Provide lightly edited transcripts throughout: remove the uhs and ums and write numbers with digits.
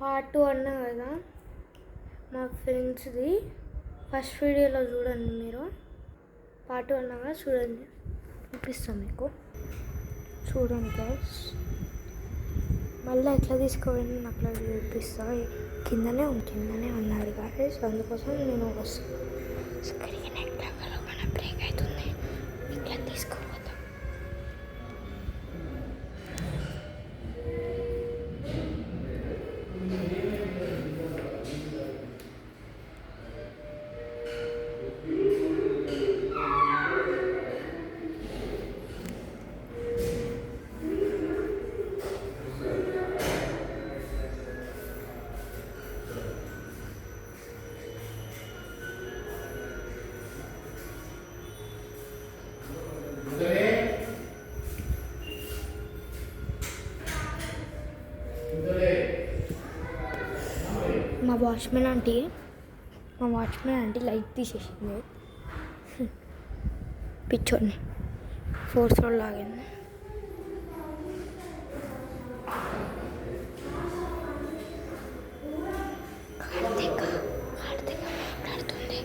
Part 2 అన్నా కదా మా ఫ్రెండ్స్ది. ఫస్ట్ వీడియోలో చూడండి మీరు. పార్ట్ 2 అన్నా కదా చూడండి, చూపిస్తాం మీకు. చూడండి గైస్, మళ్ళీ ఎట్లా తీసుకోవాలని అట్లా చూపిస్తా. కిందనే ఉన్నాడు గైస్, అందుకోసం నేను స్క్రీన్ ఎట్లా మన బ్రేక్ అవుతుంది, ఇట్లా తీసుకోవద్దాం. మా వాచ్మెన్ ఆంటీ లైట్ తీసేసింది. పిచ్చోడిని ఫోర్స్ రోల్ లాగింది. మాట్లాడుతుంది.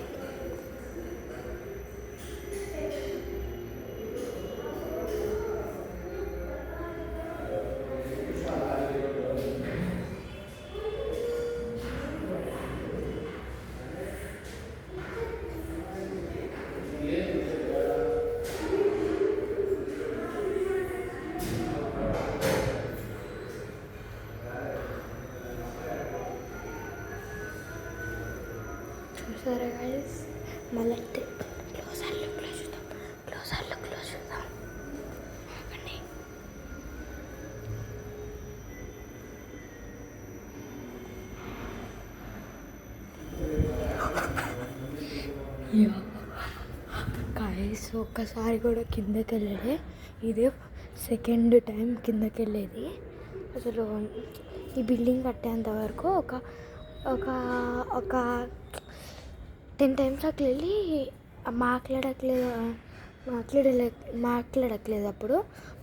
చూసారా గైస్, మళ్ళీ క్లోజర్ లుక్లో చూద్దాం. గైస్ ఒక్కసారి కూడా కిందకి వెళ్ళలే, ఇదే సెకండ్ టైం కిందకి వెళ్ళేది. అసలు ఈ బిల్డింగ్ కట్టేంత వరకు ఒక 10 times అట్లా వెళ్ళి మాట్లాడట్లేదు అప్పుడు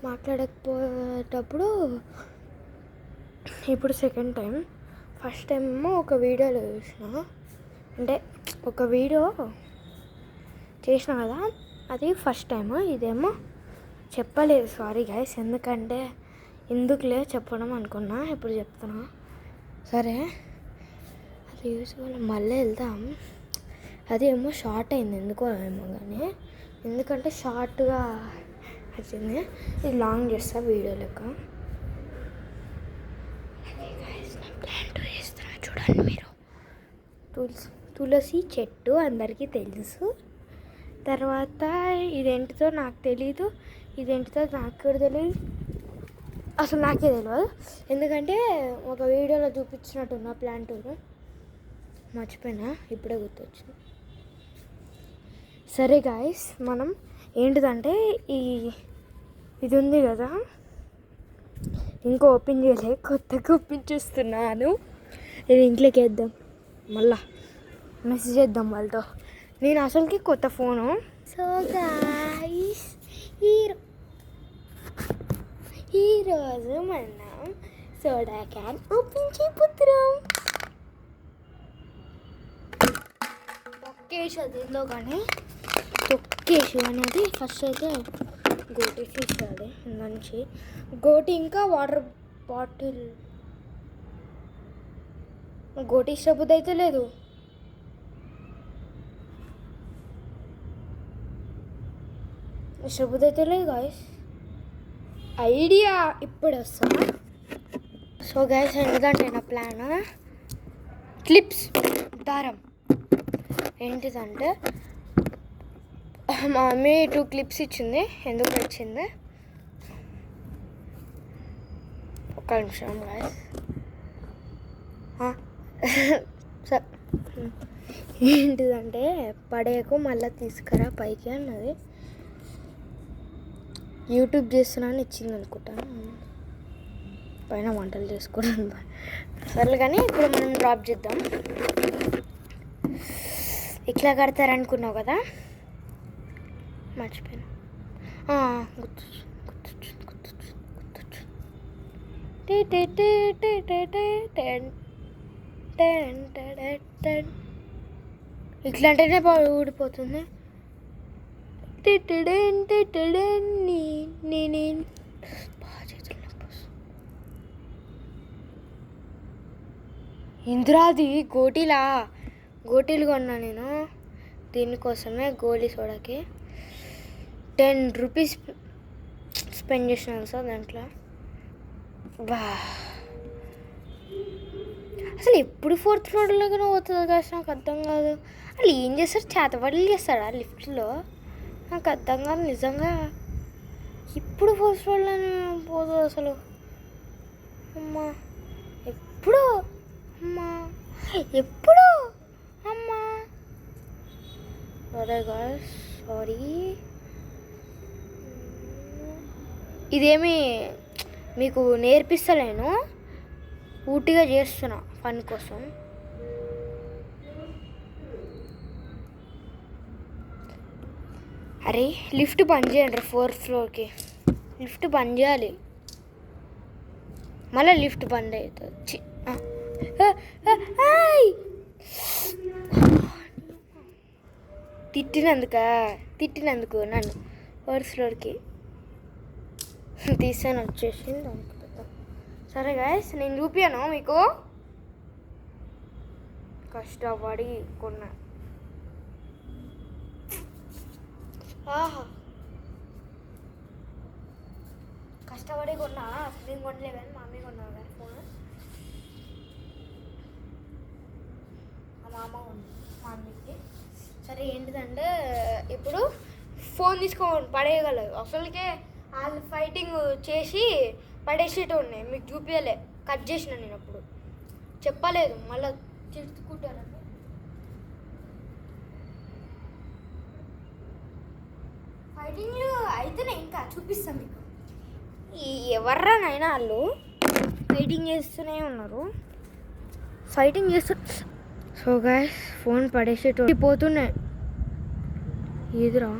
మాట్లాడకపోయేటప్పుడు. ఇప్పుడు సెకండ్ టైం. ఫస్ట్ టైం ఏమో ఒక వీడియోలో చూసిన, అంటే ఒక వీడియో చేసిన కదా, అది ఫస్ట్ టైము. ఇదేమో చెప్పలేదు, సారీ గైస్, ఎందుకులే చెప్పడం అనుకున్నా, ఇప్పుడు చెప్తున్నా. సరే, అది యూస్ఫుల్. మళ్ళీ వెళ్దాం. అదేమో షార్ట్ అయింది ఏమో కానీ, ఎందుకంటే షార్ట్గా వచ్చింది. ఇది లాంగ్ చేస్తా వీడియో లెక్క. ప్లాంట్ వేస్తున్నా చూడండి మీరు. తులసి చెట్టు అందరికీ తెలుసు. తర్వాత ఇదేంటితో నాకు తెలీదు, ఇదేంటితో నాకు కూడా తెలియదు, అసలు నాకే తెలియదు. ఎందుకంటే ఒక వీడియోలో చూపించినట్టున్నా ప్లాంట్, మర్చిపోయినా, ఇప్పుడే గుర్తొచ్చింది. సరే గాయస్, మనం ఏంటిదంటే ఇది ఉంది కదా, ఇంకో ఓపెన్ చేయలే, కొత్తగా ఓపెన్ చేస్తున్నాను. ఇది ఇంట్లోకి వేద్దాం, మళ్ళా మెసేజ్ చేద్దాం వాళ్ళతో. నేను అసలుకి కొత్త ఫోను. సో గాయస్, ఈరోజు మనం సోడా క్యాన్ ఓపెన్ చేయబోతున్నాం. తొక్కేసి అదేందో కానీ తొక్కేసి అనేది ఫస్ట్ అయితే గోటి తీసుకోవాలి మంచి గోటి, ఇంకా వాటర్ బాటిల్. గోటి ఇష్టబుద్ధి అయితే లేదు. గాయస్, ఐడియా ఇప్పుడు వస్తుందా? సో గాయస్, ఎందుకంటే నా ప్లాన్ క్లిప్స్ దారం. ఏంటిదంటే మా మమ్మీ 2 clips ఇచ్చింది. ఎందుకు ఇచ్చింది ఒక్క నిమిషం గాయస్. ఏంటిదంటే పడేయకు మళ్ళీ తీసుకురా పైకి అన్నది. యూట్యూబ్ చేస్తున్నాను ఇచ్చింది అనుకుంటాను, పైన వంటలు చేసుకోవడం. సర్లే కానీ ఇప్పుడు మనం డ్రాప్ చేద్దాం. ఇట్లా కడతారనుకున్నావు కదా, మర్చిపోయాను. గుర్తొచ్చు. ఇట్లాంటేనే ఊడిపోతుంది. ఇంద్రాది గోటీలు కొన్నా నేను దీనికోసమే, గోలీ సోడాకి 10 రూపీస్ స్పెండ్ చేసినాను సార్ దాంట్లో. బా అసలు ఎప్పుడు 4th ఫ్లోర్లోనే పోతుంది కదా, నాకు అర్థం కాదు. అసలు ఏం చేస్తారు, చేతబడులు చేస్తాడా లిఫ్ట్లో? నాకు అర్థం కాదు నిజంగా. ఇప్పుడు 4th ఫ్లోర్లోనే పోతుంది అసలు. అమ్మా ఎప్పుడు అమ్మా అదే గాయ్స్, సారీ. ఇదేమి మీకు నేర్పిస్తలేను, ఊటిగా చేస్తున్నా ఫన్ కోసం. అరే లిఫ్ట్ బంద్ చేయండి, 4th ఫ్లోర్కి లిఫ్ట్ బంద్ చేయాలి. మళ్ళీ లిఫ్ట్ బంద్ అవుతుంది. తిట్టినందుకు నన్ను 4th ఫ్లోర్కి తీసాను వచ్చేసింది అనుకుంటా. సరే గాయస్, నేను చూపించాను మీకు, కష్టపడి కొన్నా. కష్టపడి కొన్నా, నేను కొనలే కానీ మా మమ్మీ కొన్నా కానీ ఫోన్. మా మామ ఉంది, మా మమ్మీకి. సరే ఏంటిదంటే ఇప్పుడు ఫోన్ తీసుకొని పడేయగలరు. అసలుకే వాళ్ళు ఫైటింగ్ చేసి పడేసేట ఉన్నాయి, మీకు చూపించలే, కట్ చేసిన నేను అప్పుడు చెప్పలేదు, మళ్ళీ తిట్టుకుంటారని. ఫైటింగ్లు అయితేనే ఇంకా చూపిస్తాను మీకు. ఎవర్రానైనా వాళ్ళు ఫైటింగ్ చేస్తూనే ఉన్నారు, ఫైటింగ్ చేస్తూ. సో గాయ్స్, ఫోన్ పడేసేట పోతున్నాయి. ఏదిరా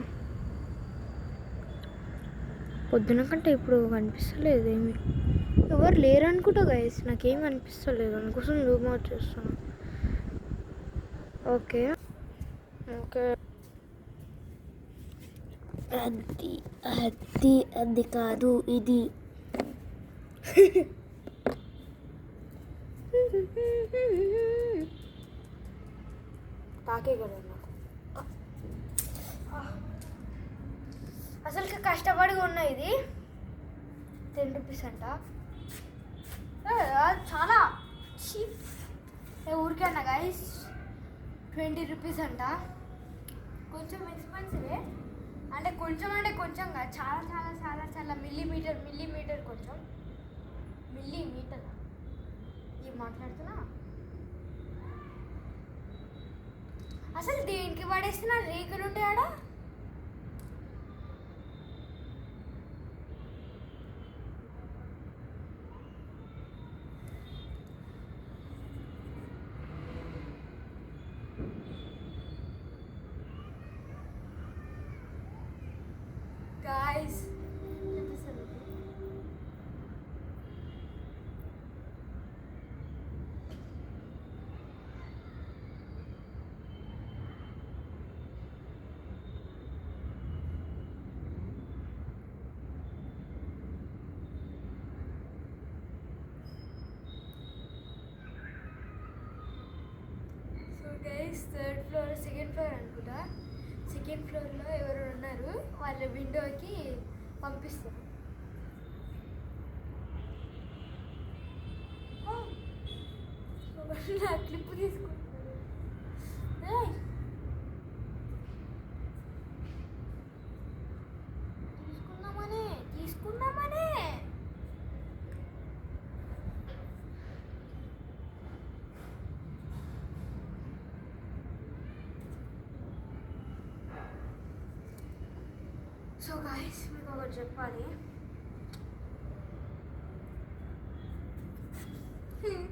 పొద్దున కంటే ఇప్పుడు కనిపిస్తలేదు, ఏమి ఎవరు లేరు అనుకుంటా గాయస్, నాకేం కనిపిస్తలేదు, అందుకోసం జూమ్ అవుట్ చేస్తాను. ఓకే అది కాదు ఇది. తాకే కదా నాకు. అసలు కష్టపడి కొన్నా ఇది, 10 రూపీస్ అంట. చాలా చీప్, ఊరికే అన్న గైస్, 20 రూపీస్ అంట. కొంచెం ఎక్స్పెన్సివే, అంటే కొంచెం కాదు, చాలా చాలా చాలా చాలా మిల్లీమీటర్ కొంచెం మిల్లీమీటర్. ఇది మాట్లాడుతున్నా అసలు దేనికి పడేస్తున్నా, రేకులు ఉంటాయి ఆడ. Guys guys, 3rd floor 2nd floor అనుకుంటా. 2nd ఫ్లోర్లో ఎవరు ఉన్నారు, వాళ్ళ విండోకి పంపిస్తారు. నా క్లిప్ తీసుకుంటారు. తీసుకుందామనే సో గాయస్, మీకు ఒకటి చెప్పాలి.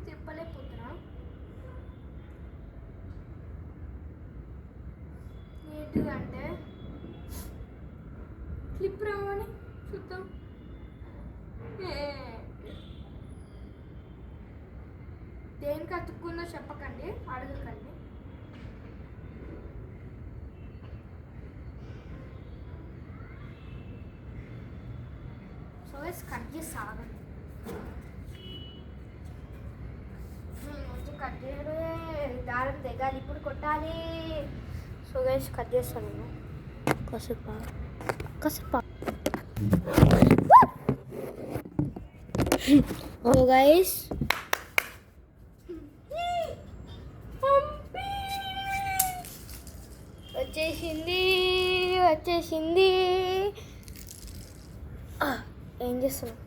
చెప్పలేకపోతున్నా. ఏంటిదంటే క్లిప్ రావని చూద్దాం. దేనికి అతుక్కుందో చెప్పకండి, అడగకండి. సో కట్ చేసి సాగండి. కట్ చేయడే దారం తెగాలి, ఇప్పుడు కొట్టాలి. సో గైస్ కట్ చేస్తాను నేను కాసేపు. సో గైస్ వచ్చేసింది. ఏం చేస్తున్నావు?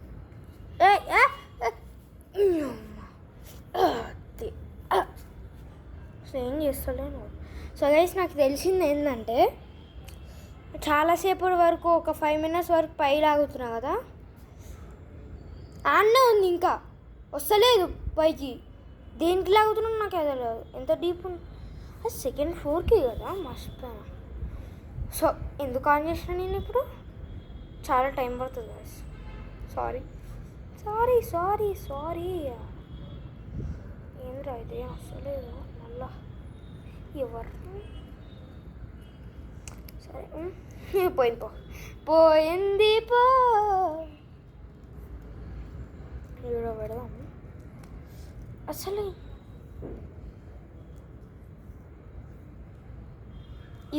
ఏం చేస్తలేను. సో గైస్ నాకు తెలిసింది ఏంటంటే, చాలాసేపు వరకు ఒక 5 minutes వరకు పై లాగుతున్నా కదా, ఆడనే ఉంది, ఇంకా వస్తలేదు పైకి. దేనికి లాగుతున్నాను నాకు ఎదలేదు. ఎంత డీప్ ఉంది అది, 2nd floorకి కదా, మర్చిపోయాను. సో ఎందుకు ఆన్ చేసిన నేను ఇప్పుడు? చాలా టైం పడుతుంది గైస్. సారీ ఏంద్రా ఇది వస్తలేదు మళ్ళా. ఎవరు సరే పోయింది వీడియో పెడదాం. అసలు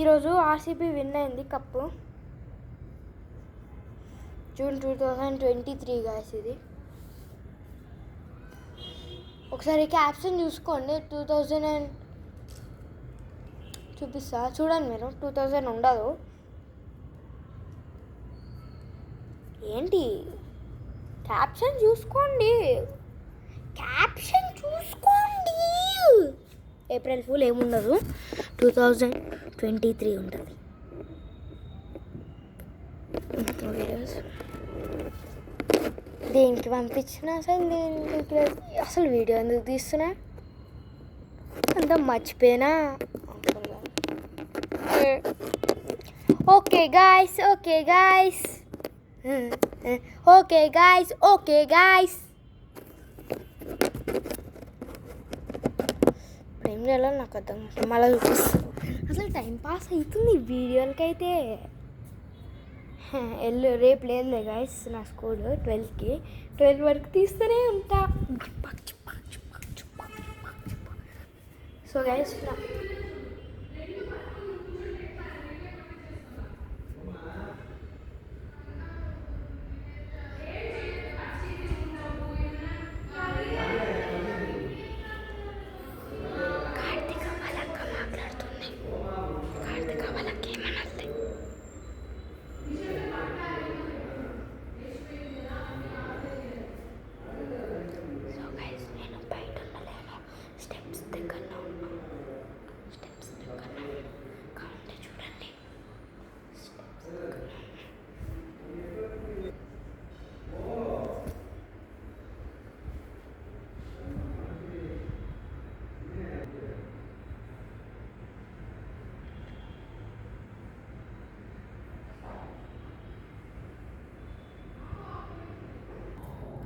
ఈరోజు ఆర్సీబీ విన్ అయింది కప్పు. జూన్ 2023 గాయస్ ఇది. ఒకసారి క్యాప్షన్ చూసుకోండి. 2000 చూపిస్తా చూడండి మీరు. 2000 ఉండదు ఏంటి, క్యాప్షన్ చూసుకోండి. ఏప్రిల్ ఫుల్ ఏముండదు, 2023 ఉంటుంది. దేనికి పంపించిన అసలు వీడియో ఎందుకు తీస్తున్నా అంత మర్చిపోయినా. ఓకే గాయ్స్ ఇప్పుడు ఏం చేయాలో నాకు అర్థం కాదు. మళ్ళీ చూపిస్తాను. అసలు టైం పాస్ అవుతుంది వీడియోలకైతే. రేపు లేదులే గాయస్ నా స్కూల్ 12కి. 12 వరకు తీస్తూనే ఉంటా. సో గైస్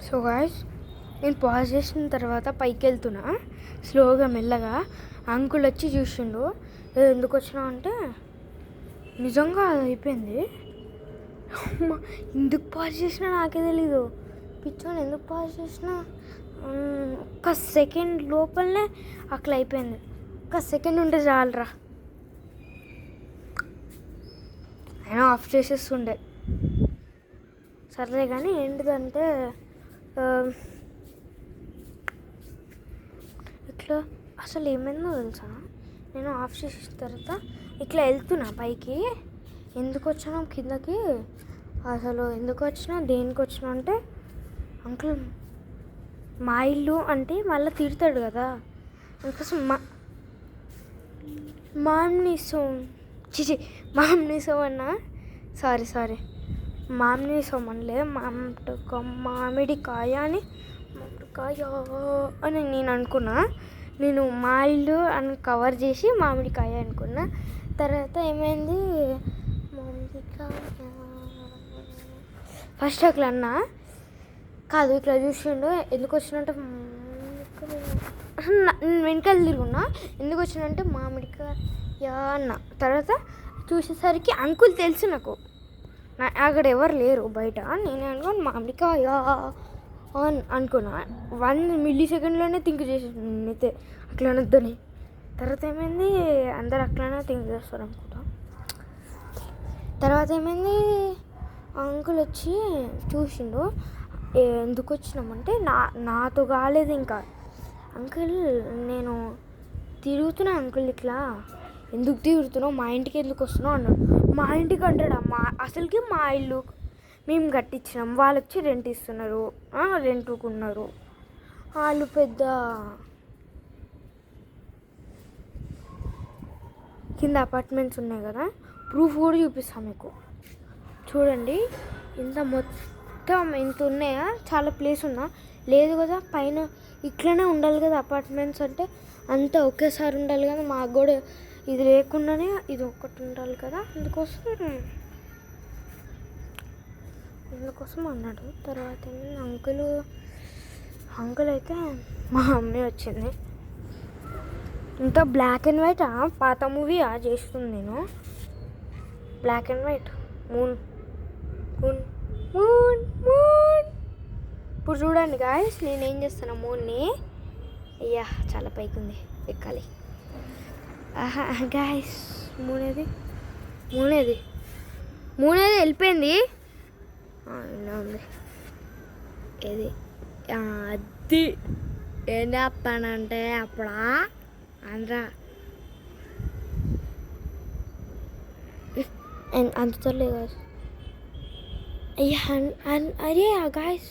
సో గాయ్స్ నేను పాజ్ చేసిన తర్వాత పైకి వెళ్తున్నా స్లోగా మెల్లగా. అంకుల్ వచ్చి చూసిండు, ఎందుకు వచ్చినావు అంటే నిజంగా అది అయిపోయింది. ఎందుకు పాజ్ చేసినా నాకే తెలీదు. పిచ్చోని ఎందుకు పాజ్ చేసినా, ఒక్క సెకండ్ లోపలనే అట్లా అయిపోయింది. ఒక్క సెకండ్ ఉంటే చాలరా, అయినా ఆఫ్ చేసేస్తుండే. సర్లే కానీ ఏంటిదంటే ఇట్లా అసలు ఏమైందో తెలుసా, నేను ఆఫ్ చేసిన తర్వాత ఇట్లా వెళ్తున్నా పైకి. ఎందుకు వచ్చినా కిందకి, అసలు ఎందుకు వచ్చినా దేనికి వచ్చినా అంటే, అంకుల్ మా ఇల్లు అంటే మళ్ళీ తిడతాడు కదా, అందుకోసం మామ్నీసం అన్నా. సారీ మామ్నీసం అనలే, మామిడికాయ అని నేను అనుకున్నా. నేను మా ఇల్లు అని కవర్ చేసి మామిడికాయ అనుకున్నా. తర్వాత ఏమైంది, మామిడికాయ ఫస్ట్ అట్లా అన్నా కాదు, ఇట్లా చూసిండు. ఎందుకు వచ్చినట్టు నేను వెనకాల తిరుగున్నా. ఎందుకు వచ్చినంటే మామిడికాయ అన్న. తర్వాత చూసేసరికి అంకుల్ తెలుసు నాకు, అక్కడ ఎవరు లేరు బయట. నేను అనుకోని మామిడికాయ అని అనుకున్నా. 1 millisecondలోనే థింక్ చేసేసి నేనైతే అట్లా అనొద్దని. తర్వాత ఏమైంది, అందరు అట్లానే థింక్ చేస్తారు అనుకుంటా. తర్వాత ఏమైంది, అంకుల్ వచ్చి చూసిండు. ఎందుకు వచ్చినామంటే నాతో కాలేదు ఇంకా. అంకుల్ నేను తిరుగుతున్నా అంకుల్, ఇట్లా ఎందుకు తిరుగుతున్నావు, మా ఇంటికి ఎందుకు వస్తున్నావు అన్నాడు. మా ఇంటికి అంటాడా? అసలుకి మా ఇల్లు మేము కట్టించినాం, వాళ్ళు వచ్చి రెంట్ ఇస్తున్నారు, రెంట్కున్నారు. వాళ్ళు పెద్ద కింద అపార్ట్మెంట్స్ ఉన్నాయి కదా, ప్రూఫ్ కూడా చూపిస్తాను మీకు. చూడండి ఇంత మొత్తం ఇంత ఉన్నాయా, చాలా ప్లేస్ ఉందా? లేదు కదా, పైన ఇట్లనే ఉండాలి కదా అపార్ట్మెంట్స్ అంటే, అంతా ఒకేసారి ఉండాలి కదా. మాకు కూడా ఇది లేకుండానే ఇది ఒక్కటి ఉండాలి కదా, అందుకోసం అన్నాడు. తర్వాత అంకుల్ అయితే మా మమ్మీ వచ్చింది. ఇంత బ్లాక్ అండ్ వైట్, పాత మూవీ చేస్తుంది నేను. Black and white moon. ఇప్పుడు చూడండి గాయస్, నేనేం చేస్తాను మూన్ని. అయ్యా చాలా పైకి ఉంది, ఎక్కాలి. గాయస్ మూనేది వెళ్ళిపోయింది. ఇలా ఉంది ఇది. అది ఏం చెప్పానంటే అప్పుడా ఆంధ్ర అందుతలే గాయస్. అయ్యా అరే గాయస్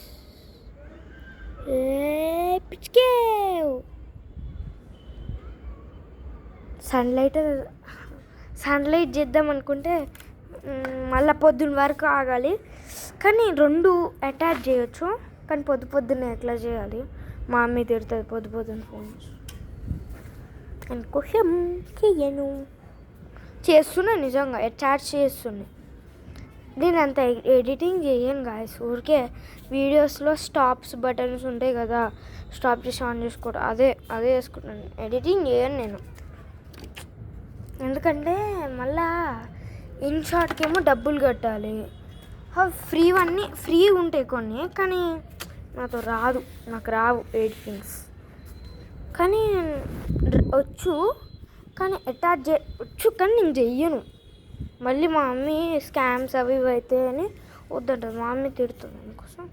పిచ్చుకే సన్లైట్ చేద్దాం అనుకుంటే మళ్ళీ పొద్దున్న వరకు ఆగాలి. కానీ 2 అటాచ్ చేయొచ్చు, కానీ పొద్దున్నే ఎట్లా చేయాలి? మా మమ్మీ తిడుతుంది పొద్దున్న ఫోన్ అందుకోసం చెయ్యను. చేస్తున్నా నిజంగా, అటాచ్ చేస్తున్నా. నేను అంత ఎడిటింగ్ చేయను గాయస్, ఊరికే వీడియోస్లో స్టాప్స్ బటన్స్ ఉంటాయి కదా, స్టాప్ చేసి ఆన్ చేసుకోవడం, అదే వేసుకుంటాను. ఎడిటింగ్ చేయను నేను, ఎందుకంటే మళ్ళా ఇన్షార్ట్కేమో డబ్బులు కట్టాలి. ఫ్రీ ఉంటాయి కొన్ని, కానీ నాకు రావు ఎడిటింగ్స్. కానీ వచ్చు, కానీ అటాచ్ వచ్చు, కానీ నేను చెయ్యను. మళ్ళీ మా మమ్మీ స్కామ్స్ అవి ఇవి అయితే అని వద్దంటారు. మా మమ్మీ తిడుతుంది అందుకోసం.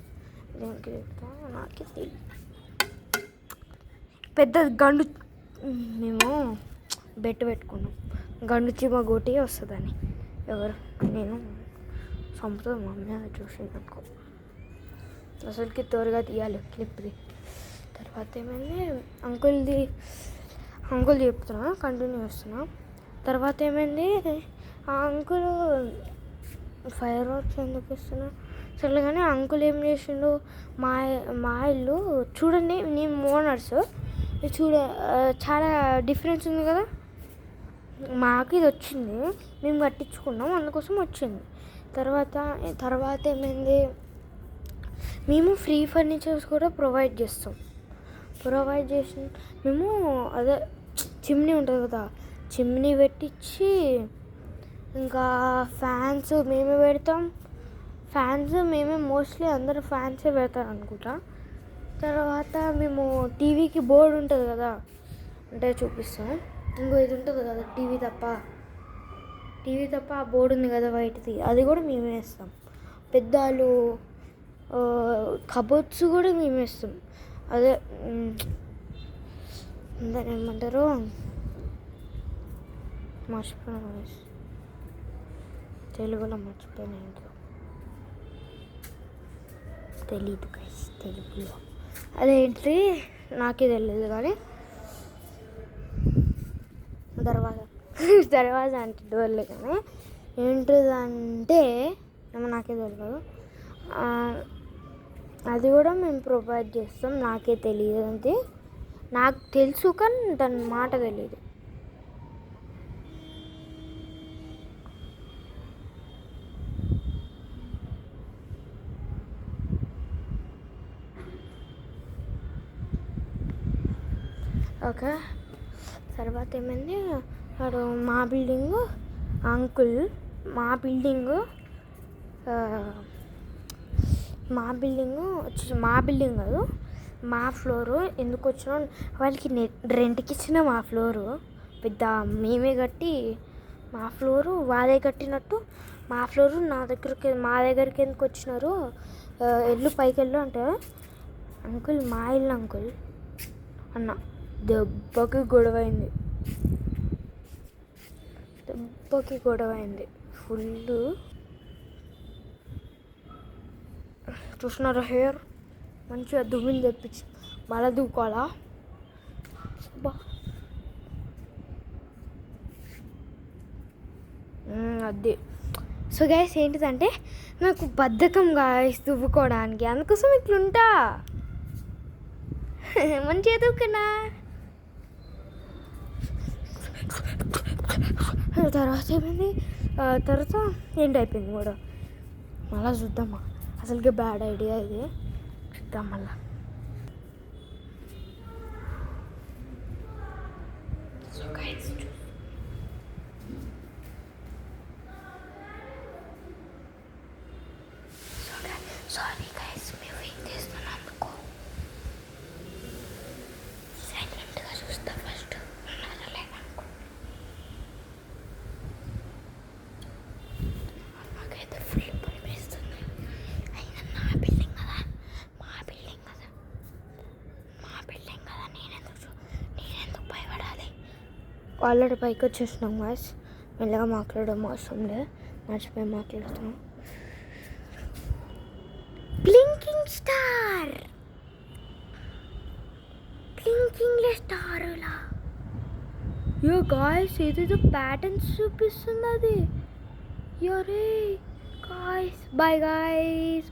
దేనికి తిడుతుందో నాకే తెలియదు. పెద్ద గండు మేము బెట్ పెట్టుకున్నాం, గండు చీమ గోటి వస్తుందని. ఎవరు? నేను చంపుతుంది మా మమ్మీ, అది చూసింది అనుకో. అసలుకి త్వరగా తీయాలి క్లిప్ది. తర్వాత ఏమైంది, అంకుల్ చెప్తున్నా, కంటిన్యూ చేస్తున్నా. తర్వాత ఏమైంది, ఆ అంకుల్ ఫైర్ వర్క్స్ ఎందుకు ఇస్తున్నా సరే, కానీ అంకుల్ ఏం చేసిండు, మా ఇల్లు చూడండి, మేము ఓనర్స్ చాలా డిఫరెన్స్ ఉంది కదా. మాకు ఇది వచ్చింది, మేము కట్టించుకున్నాం, అందుకోసం వచ్చింది. తర్వాత ఏమైంది, మేము ఫ్రీ ఫర్నిచర్స్ కూడా ప్రొవైడ్ చేసి మేము అదే చిమ్నీ ఉంటుంది కదా, చిమ్నీ పెట్టించి, ఇంకా ఫ్యాన్స్ మేమే పెడతాం. మోస్ట్లీ అందరూ ఫ్యాన్సే పెడతారు అనుకుంటా. తర్వాత మేము టీవీకి బోర్డు ఉంటుంది కదా, అంటే చూపిస్తాం. ఇంకో ఇది ఉంటుంది కదా, టీవీ తప్ప ఆ బోర్డు ఉంది కదా వైట్ది, అది కూడా మేమే వేస్తాం. పెద్దలు కబోర్డ్స్ కూడా మేమే వేస్తాం. అదే దాన్ని ఏమంటారు, మర్చిపోయినా, తెలుగులో మర్చిపోయినా, ఇంట్లో తెలీదు గైస్, తెలుగులో అదేంటి నాకే తెలియదు. కానీ దర్వాజా అంటే డోర్లే, కానీ ఏంటిదంటే ఏమో నాకే తెలియదు. అది కూడా మేము ప్రొవైడ్ చేస్తాం. నాకే తెలియదు, అంతే. నాకు తెలుసు కానీ దాని మాట తెలియదు. ఓకే. తర్వాత ఏమైంది, వాడు మా బిల్డింగు అంకుల్, మా బిల్డింగు మా బిల్డింగ్ కాదు, మా ఫ్లోరు ఎందుకు వచ్చినా వాళ్ళకి రెంట్కి ఇచ్చిన మా ఫ్లోరు పెద్ద మేమే కట్టి మా ఫ్లోరు వాళ్ళే కట్టినట్టు మా ఫ్లోరు మా దగ్గరికి ఎందుకు వచ్చినారు, ఎల్లు పైకి వెళ్ళు అంటే అంకుల్ మా ఇల్లు అంకుల్ అన్న. దెబ్బకి గొడవ అయింది ఫుల్. చూసినారా హెయిర్ మంచిగా దువ్విని తెప్పించి మళ్ళీ దువ్వుకోవాలా. అది. సో గైస్ ఏంటిదంటే నాకు బద్ధకం గాయస్ దువ్వుకోవడానికి, అందుకోసం ఇట్లుంటా. మంచిగా దువ్వుకున్నా. తర్వాత ఏమైంది, తర్వాత ఎండ్ అయిపోయింది కూడా. మళ్ళీ చూద్దామా, అసలుకి బ్యాడ్ ఐడియా ఇది, చూద్దాం మళ్ళా. సో గైస్ సారీ గైస్ మేము ఏం చేస్తున్నందుకు. సైలెంట్గా చూస్తా ఫస్ట్ ఉన్నారా లేదనుకో. నాకైతే ఫుల్ భయం వేస్తుంది. అయినా మా బిల్డింగ్ కదా నేనెందుకు భయపడాలి. ఆల్రెడీ పైకి వచ్చేసినాం గాయస్, మెల్లగా మాట్లాడడం అవసరం లేదు, మర్చిపోయి మాట్లాడుతున్నాం. బ్లింకింగ్ స్టార్ ఇలా యో గాయస్ ఏదేదో ప్యాటర్న్స్ చూపిస్తుంది అది. యోరే గాయస్, బాయ్ గాయస్.